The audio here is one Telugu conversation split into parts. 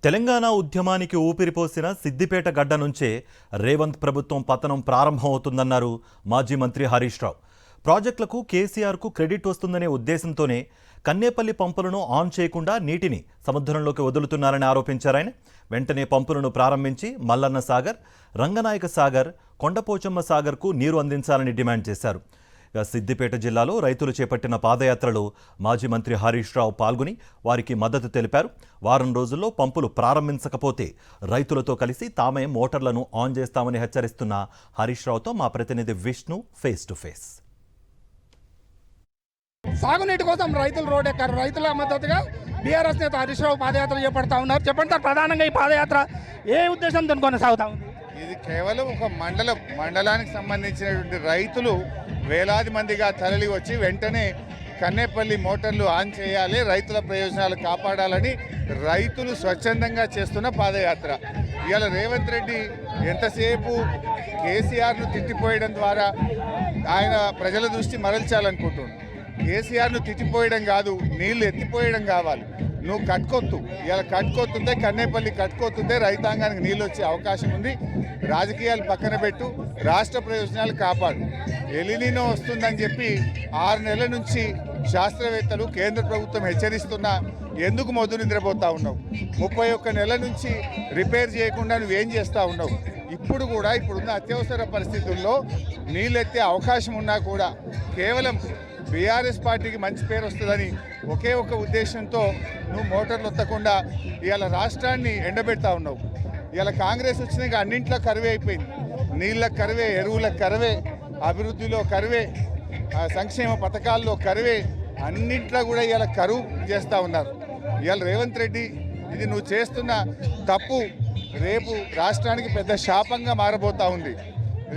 తెలంగాణ ఉద్యమానికి ఊపిరిపోసిన సిద్దిపేట గడ్డ నుంచే రేవంత్ ప్రభుత్వం పతనం ప్రారంభమవుతుందన్నారు మాజీ మంత్రి హరీష్ రావు. ప్రాజెక్టులకు కేసీఆర్కు క్రెడిట్ వస్తుందనే ఉద్దేశంతోనే కన్నేపల్లి పంపులను ఆన్ చేయకుండా నీటిని సముద్రంలోకి వదులుతున్నారని ఆరోపించారాయన. వెంటనే పంపులను ప్రారంభించి మల్లన్న సాగర్, రంగనాయక సాగర్, కొండపోచమ్మ సాగర్కు నీరు అందించాలని డిమాండ్ చేశారు. సిద్దిపేట జిల్లాలో రైతులు చేపట్టిన పాదయాత్రలో మాజీ మంత్రి హరీష్ రావు పాల్గొని వారికి మద్దతు తెలిపారు. వారం రోజుల్లో పంపులు ప్రారంభించకపోతే రైతులతో కలిసి తామే మోటార్లను ఆన్ చేస్తామని హెచ్చరిస్తున్న హరీష్ రావుతో మా ప్రతినిధి విష్ణు ఫేస్ టు ఫేస్. సాగునీటి కోసం రైతులు రోడ్ ఎక్కారు. రైతుల మద్దతుగా బీఆర్ఎస్ నేత హరీష్ రావు పాదయాత్ర చేపడతా ఉన్నారు. చెప్పండి సార్, ప్రధానంగా ఈ పాదయాత్ర ఏ ఉద్దేశంతో కొనసాగుతా ఉంది? ఇది కేవలం ఒక మండలానికి సంబంధించినటువంటి రైతులు వేలాది మందిగా తరలి వచ్చి వెంటనే కన్నేపల్లి మోటార్లు ఆన్ చేయాలి, రైతుల ప్రయోజనాలు కాపాడాలని రైతులు స్వచ్ఛందంగా చేస్తున్న పాదయాత్ర. ఇవాళ రేవంత్ రెడ్డి ఎంతసేపు కేసీఆర్ను తిట్టిపోయడం ద్వారా ఆయన ప్రజల దృష్టి మరల్చాలనుకుంటున్నాడు. కేసీఆర్ను తిట్టిపోయడం కాదు, నీళ్లు ఎత్తిపోయడం కావాలి. నువ్వు కట్టుకొత్తు, ఇలా కట్టుకొత్తుందే, కన్నేపల్లి కట్టుకొత్తుందే రైతాంగానికి నీళ్ళు వచ్చే అవకాశం ఉంది. రాజకీయాలు పక్కన పెట్టు, రాష్ట్ర ప్రయోజనాలు కాపాడు. ఎలినినో వస్తుందని చెప్పి 6 నెలల నుంచి శాస్త్రవేత్తలు, కేంద్ర ప్రభుత్వం హెచ్చరిస్తున్నా ఎందుకు మొదలు నిద్రపోతా ఉన్నావు? 31 నెలల నుంచి రిపేర్ చేయకుండా నువ్వేం చేస్తూ ఉన్నావు? ఇప్పుడు కూడా ఇప్పుడున్న అత్యవసర పరిస్థితుల్లో నీళ్ళెత్తే అవకాశం ఉన్నా కూడా కేవలం బీఆర్ఎస్ పార్టీకి మంచి పేరు వస్తుందని ఒకే ఒక ఉద్దేశంతో నువ్వు మోటార్లు ఎత్తకుండా ఇవాళ రాష్ట్రాన్ని ఎండబెడతా ఉన్నావు. ఇవాళ కాంగ్రెస్ వచ్చినాక అన్నింట్లో కరువే అయిపోయింది. నీళ్ళకు కరువే, ఎరువులకు కరువే, అభివృద్ధిలో కరువే, సంక్షేమ పథకాల్లో కరువే, అన్నింట్లో కూడా ఇవాళ కరువు చేస్తూ ఉన్నారు. ఇవాళ రేవంత్ రెడ్డి, ఇది నువ్వు చేస్తున్న తప్పు రేపు రాష్ట్రానికి పెద్ద శాపంగా మారబోతూ ఉంది.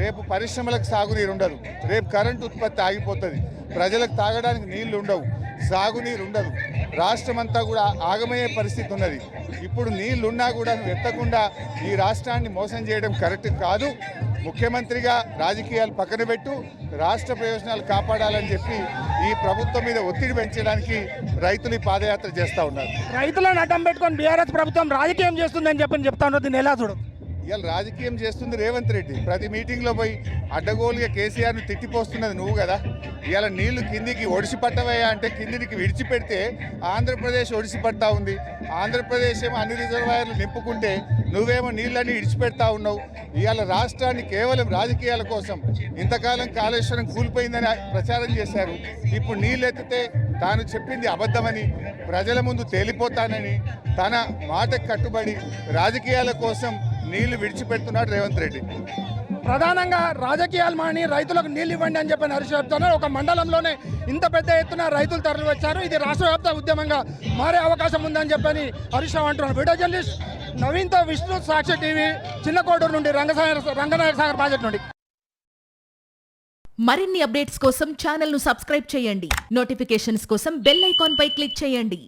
రేపు పరిశ్రమలకు సాగునీరు ఉండదు, రేపు కరెంటు ఉత్పత్తి ఆగిపోతుంది, ప్రజలకు తాగడానికి నీళ్లు ఉండవు, సాగునీరు ఉండదు, రాష్ట్రం అంతా కూడా ఆగమయ్యే పరిస్థితి ఉన్నది. ఇప్పుడు నీళ్లున్నా కూడా నువ్వు ఎత్తకుండా ఈ రాష్ట్రాన్ని మోసం చేయడం కరెక్ట్ కాదు. ముఖ్యమంత్రిగా రాజకీయాలు పక్కన పెట్టు, రాష్ట్ర ప్రయోజనాలు కాపాడాలని చెప్పి ఈ ప్రభుత్వం మీద ఒత్తిడి పెంచడానికి రైతులు ఈ పాదయాత్ర చేస్తూ ఉన్నారు. రైతులను అడ్డం పెట్టుకొని బీఆర్ఎస్ ప్రభుత్వం రాజకీయం చేస్తుందని చెప్తా ఉన్నారు. దీన్ని ఎలా చూడదు? ఇవాళ రాజకీయం చేస్తుంది రేవంత్ రెడ్డి. ప్రతి మీటింగ్లో పోయి అడ్డగోలుగా కేసీఆర్ను తిట్టిపోస్తున్నది నువ్వు కదా. ఇవాళ నీళ్లు కిందికి ఒడిసిపట్టవయ్యా అంటే కిందికి విడిచిపెడితే ఆంధ్రప్రదేశ్ ఒడిసిపడతా ఉంది. ఆంధ్రప్రదేశ్ ఏమో అన్ని రిజర్వాయర్లు నింపుకుంటే నువ్వేమో నీళ్ళని విడిచిపెడతా ఉన్నావు. ఇవాళ రాష్ట్రాన్ని కేవలం రాజకీయాల కోసం ఇంతకాలం కాళేశ్వరం కూలిపోయిందని ప్రచారం చేశారు. ఇప్పుడు నీళ్ళు ఎత్తితే తాను చెప్పింది అబద్ధమని, ప్రజల ముందు తేలిపోతానని తన మాటకు కట్టుబడి రాజకీయాల కోసం నీళ్లు విడిచిపెడుతున్నాడు రేవంత్ రెడ్డి. ప్రధానంగా రాజకీయాలు మాని రైతులకు నీళ్ళు ఇవ్వండి అని చెప్పి హరీష్ చెప్తున్నారు. ఒక మండలంలోనే ఇంత పెద్ద ఎత్తున రైతులు తరలి వచ్చారు. ఇది రాష్ట్ర వ్యాప్త ఉద్యమంగా మారే అవకాశం ఉందని చెప్పని హరీష్ రావు అంటున్నారు. వీడియో జర్నలిస్ట్ నవీన్తో విష్ణు, సాక్షి టీవీ, చిన్నకోటూరు నుండి, రంగనాయక సాగర్ ప్రాజెక్ట్ నుండి. మరిన్ని అప్డేట్స్ కోసం ఛానల్ను సబ్స్క్రైబ్ చేయండి. నోటిఫికేషన్స్ కోసం బెల్ ఐకాన్ పై క్లిక్ చేయండి.